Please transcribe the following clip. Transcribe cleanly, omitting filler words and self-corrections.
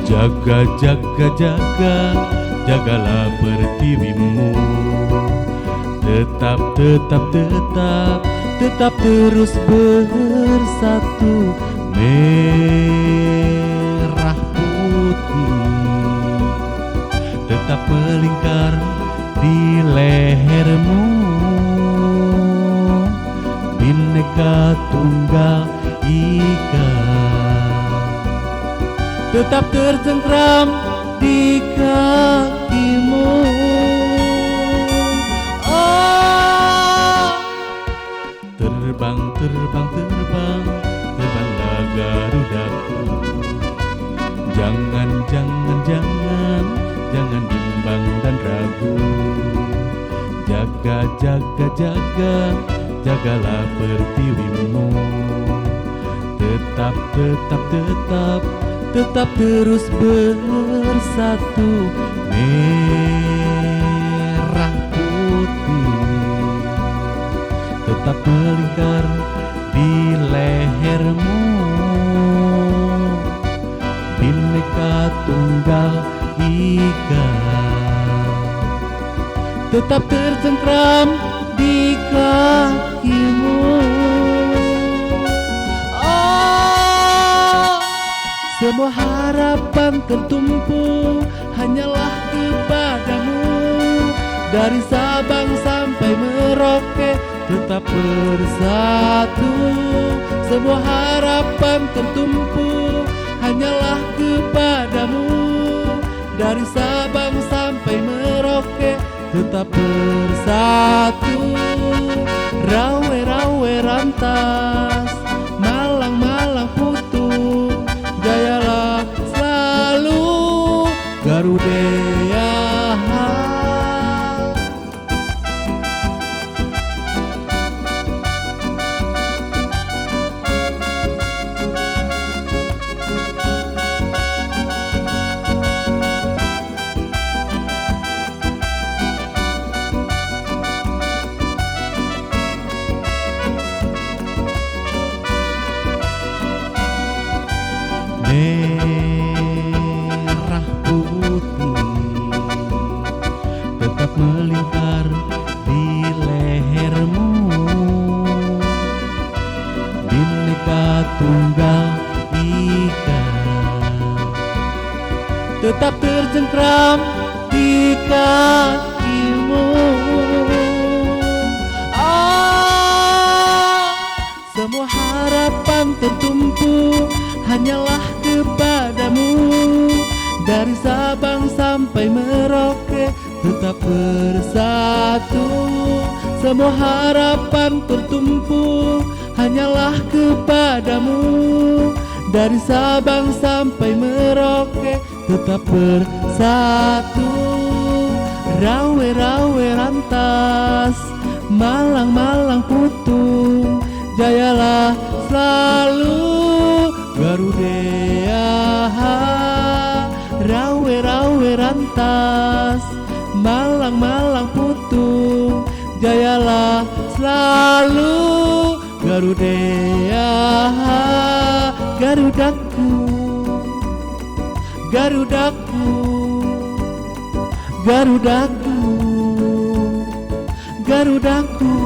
Jaga, jaga, jaga, jagalah pertiwimu. Tetap, tetap, tetap, tetap terus bersatu, merah putih. Tetap melingkar di lehermu, Bhinneka Tunggal Ika. Tetap tercengkram di kakimu. Oh, terbang, terbang, terbang, terbanglah Garudaku. Jangan, jangan, jangan, jangan bimbang dan ragu. Jaga, jaga, jaga, jagalah pertiwimu. Tetap, tetap, tetap, tetap terus bersatu, merah putih. Tetap melingkar di lehermu, Bhinneka Tunggal Ika. Tetap tercengkram di kakimu. Semua harapan tertumpu hanyalah kepadamu. Dari Sabang sampai Merauke tetap bersatu. Semua harapan tertumpu hanyalah kepadamu. Dari Sabang sampai Merauke tetap bersatu. Rawe, rawe, rantas, Malang, Malang, Putung, jayalah selalu Garuda. Merah putih tetap melingkar di lehermu, Bhinneka Tunggal Ika. Tetap tercengkram di kakimu. Semua harapan tertumpu hanyalah kepadamu. Dari Sabang sampai Merauke tetap bersatu. Semua harapan tertumpu hanyalah kepadamu. Dari Sabang sampai Merauke tetap bersatu. Rawe, rawe, rantas, Malang, Malang, Putung, jayalah selalu Garuda. Rawe, rawe, rantas, Malang, Malang, Putung, jayalah selalu Garuda. Garudaku, Garudaku, Garudaku, Garudaku.